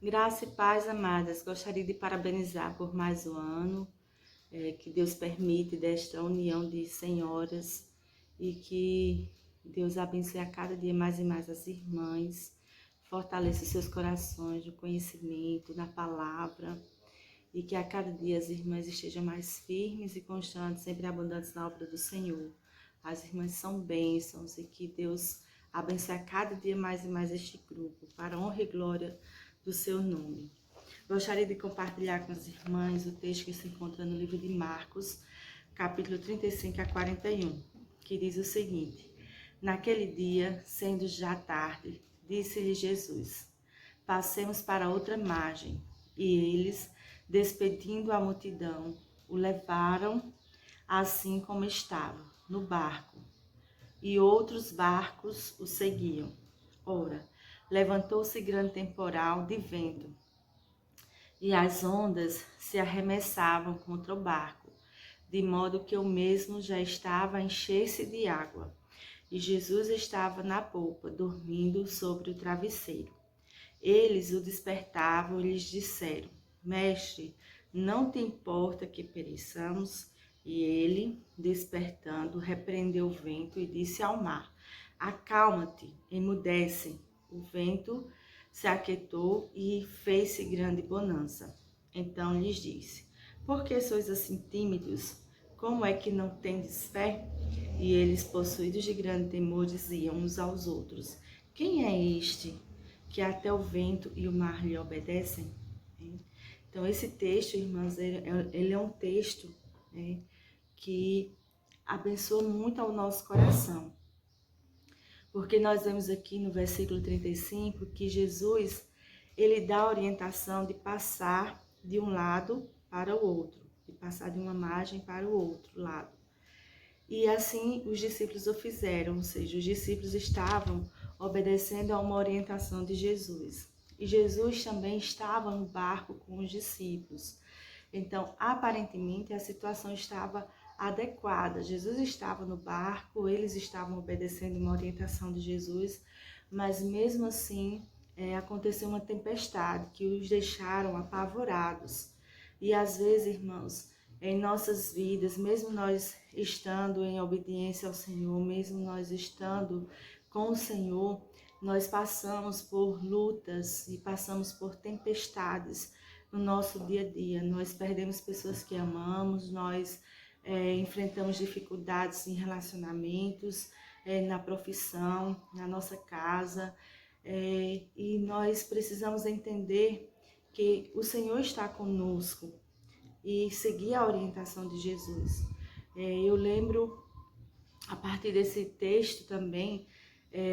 Graça e paz, amadas. Gostaria de parabenizar por mais um ano que Deus permite desta união de senhoras e que Deus abençoe a cada dia mais e mais as irmãs, fortaleça os seus corações no conhecimento, na palavra e que a cada dia as irmãs estejam mais firmes e constantes, sempre abundantes na obra do Senhor. As irmãs são bênçãos e que Deus abençoe a cada dia mais e mais este grupo, para a honra e glória do seu nome. Gostaria de compartilhar com as irmãs o texto que se encontra no livro de Marcos, capítulo 35 a 41, que diz o seguinte: Naquele dia, sendo já tarde, disse-lhe Jesus: Passemos para outra margem. E eles, despedindo a multidão, o levaram assim como estava, no barco, e outros barcos o seguiam. Ora, levantou-se grande temporal de vento, e as ondas se arremessavam contra o barco, de modo que o mesmo já estava a encher-se de água. E Jesus estava na polpa, dormindo sobre o travesseiro. Eles o despertavam e lhes disseram: Mestre, não te importa que pereçamos? E ele, despertando, repreendeu o vento e disse ao mar: Acalma-te, emudece. O vento se aquietou e fez-se grande bonança. Então lhes disse: Por que sois assim tímidos? Como é que não tendes fé? E eles, possuídos de grande temor, diziam uns aos outros: Quem é este que até o vento e o mar lhe obedecem? Então, esse texto, irmãs, ele é um texto que abençoa muito ao nosso coração. Porque nós vemos aqui no versículo 35 que Jesus, ele dá a orientação de passar de um lado para o outro, de passar de uma margem para o outro lado. E assim os discípulos o fizeram, ou seja, os discípulos estavam obedecendo a uma orientação de Jesus. E Jesus também estava no barco com os discípulos. Então, aparentemente, a situação estava adequada. Jesus estava no barco, eles estavam obedecendo uma orientação de Jesus, mas mesmo assim aconteceu uma tempestade que os deixaram apavorados. E às vezes, irmãos, em nossas vidas, mesmo nós estando em obediência ao Senhor, mesmo nós estando com o Senhor, nós passamos por lutas e passamos por tempestades no nosso dia a dia. Nós perdemos pessoas que amamos, nós enfrentamos dificuldades em relacionamentos, na profissão, na nossa casa, e nós precisamos entender que o Senhor está conosco e seguir a orientação de Jesus. Eu lembro, a partir desse texto também,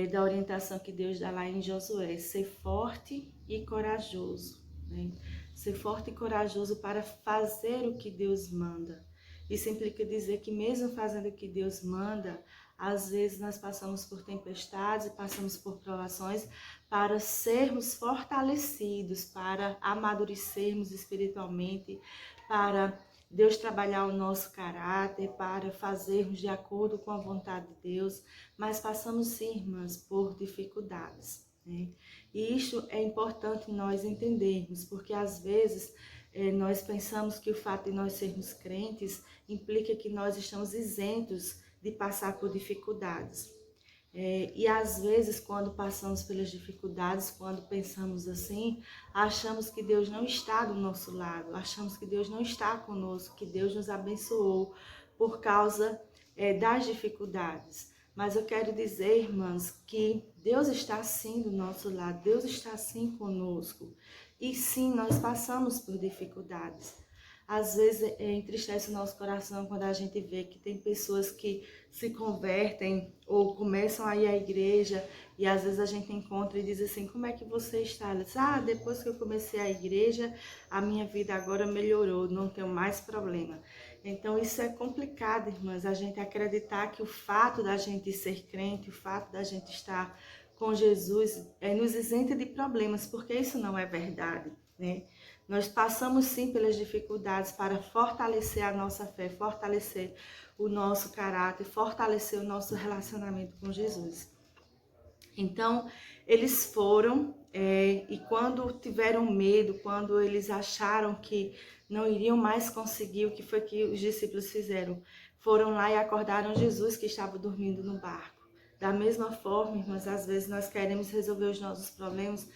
da orientação que Deus dá lá em Josué: ser forte e corajoso, né? Ser forte e corajoso para fazer o que Deus manda. Isso implica dizer que mesmo fazendo o que Deus manda, às vezes nós passamos por tempestades, passamos por provações para sermos fortalecidos, para amadurecermos espiritualmente, para Deus trabalhar o nosso caráter, para fazermos de acordo com a vontade de Deus, mas passamos sim, irmãs, por dificuldades, né? E isso é importante nós entendermos, porque às vezes nós pensamos que o fato de nós sermos crentes implica que nós estamos isentos de passar por dificuldades. E às vezes, quando passamos pelas dificuldades, quando pensamos assim, achamos que Deus não está do nosso lado, achamos que Deus não está conosco, que Deus nos abençoou por causa das dificuldades. Mas eu quero dizer, irmãs, que Deus está sim do nosso lado, Deus está sim conosco. E sim, nós passamos por dificuldades. Às vezes entristece o nosso coração quando a gente vê que tem pessoas que se convertem ou começam a ir à igreja e às vezes a gente encontra e diz assim: como é que você está? Ela diz: depois que eu comecei a igreja, a minha vida agora melhorou, não tenho mais problema. Então isso é complicado, irmãs, a gente acreditar que o fato da gente ser crente, o fato da gente estar com Jesus nos isenta de problemas, porque isso não é verdade, né? Nós passamos sim pelas dificuldades para fortalecer a nossa fé, fortalecer o nosso caráter, fortalecer o nosso relacionamento com Jesus. Então, eles foram e quando tiveram medo, quando eles acharam que não iriam mais conseguir, o que foi que os discípulos fizeram? Foram lá e acordaram Jesus, que estava dormindo no barco. Da mesma forma, irmãs, às vezes nós queremos resolver os nossos problemas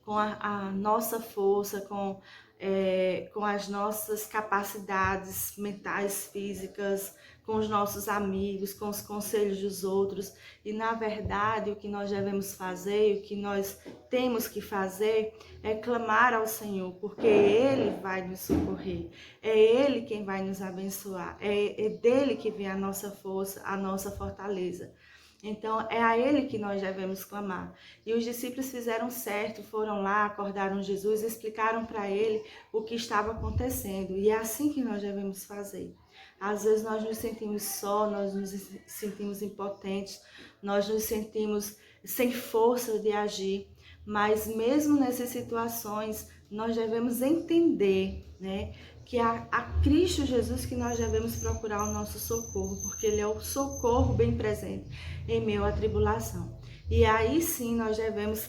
com a nossa força, com as nossas capacidades mentais, físicas, com os nossos amigos, com os conselhos dos outros. E na verdade, o que nós devemos fazer, o que nós temos que fazer é clamar ao Senhor, porque Ele vai nos socorrer, é Ele quem vai nos abençoar, é dele que vem a nossa força, a nossa fortaleza. Então, é a Ele que nós devemos clamar. E os discípulos fizeram certo, foram lá, acordaram Jesus, explicaram para Ele o que estava acontecendo. E é assim que nós devemos fazer. Às vezes nós nos sentimos só, nós nos sentimos impotentes, nós nos sentimos sem força de agir. Mas mesmo nessas situações, nós devemos entender, né, que a Cristo Jesus que nós devemos procurar o nosso socorro, porque Ele é o socorro bem presente em meio à tribulação. E aí sim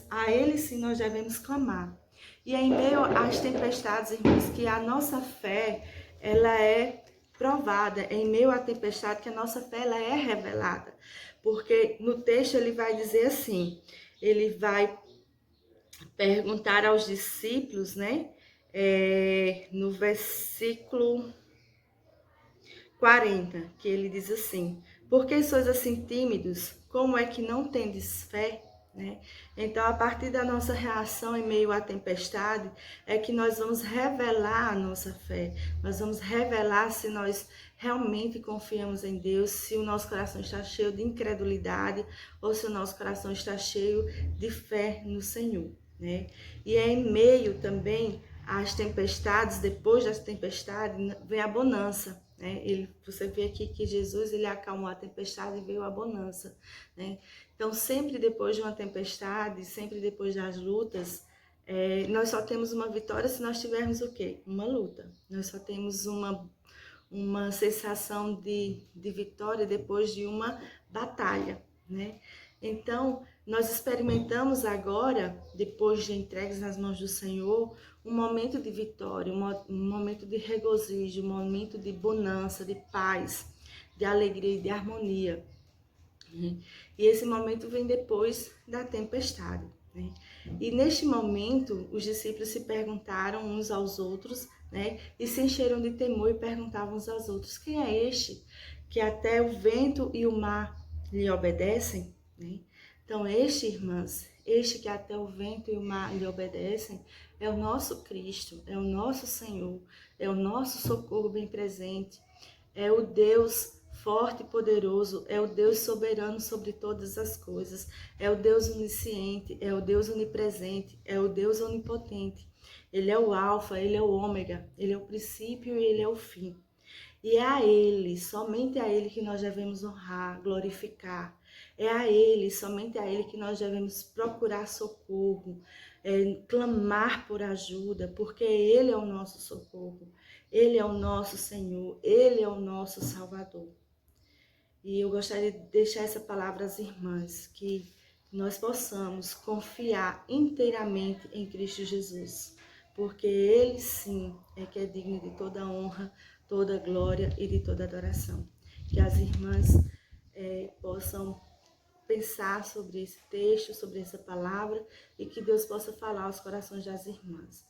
a Ele sim nós devemos clamar. E é em meio às tempestades, irmãos, que a nossa fé, ela é provada, é em meio à tempestade que a nossa fé ela é revelada. Porque no texto ele vai dizer assim, ele vai perguntar aos discípulos, né? No versículo 40, que ele diz assim: por que sois assim tímidos? Como é que não tendes fé? Né? Então, a partir da nossa reação em meio à tempestade, é que nós vamos revelar a nossa fé. Nós vamos revelar se nós realmente confiamos em Deus, se o nosso coração está cheio de incredulidade ou se o nosso coração está cheio de fé no Senhor. Né? E é em meio também às tempestades, depois das tempestades, vem a bonança. Né? Você vê aqui que Jesus ele acalmou a tempestade e veio a bonança. Né? Então, sempre depois de uma tempestade, sempre depois das lutas, nós só temos uma vitória se nós tivermos o quê? Uma luta. Nós só temos uma sensação de vitória depois de uma batalha. Né? Então, nós experimentamos agora, depois de entregues nas mãos do Senhor, um momento de vitória, um momento de regozijo, um momento de bonança, de paz, de alegria e de harmonia. Né? E esse momento vem depois da tempestade. Né? E neste momento, os discípulos se perguntaram uns aos outros, né? E se encheram de temor e perguntavam uns aos outros: quem é este que até o vento e o mar lhe obedecem? Né? Então, irmãs, este que até o vento e o mar lhe obedecem, é o nosso Cristo, é o nosso Senhor, é o nosso socorro bem presente, é o Deus forte e poderoso, é o Deus soberano sobre todas as coisas, é o Deus onisciente, é o Deus onipresente, é o Deus onipotente. Ele é o alfa, ele é o ômega, ele é o princípio e ele é o fim. E é a Ele, somente a Ele que nós devemos honrar, glorificar. É a Ele, somente a Ele que nós devemos procurar socorro, clamar por ajuda, porque Ele é o nosso socorro, Ele é o nosso Senhor, Ele é o nosso Salvador. E eu gostaria de deixar essa palavra às irmãs, que nós possamos confiar inteiramente em Cristo Jesus, porque Ele sim é que é digno de toda honra, toda glória e de toda adoração. Que as irmãs possam pensar sobre esse texto, sobre essa palavra, e que Deus possa falar aos corações das irmãs.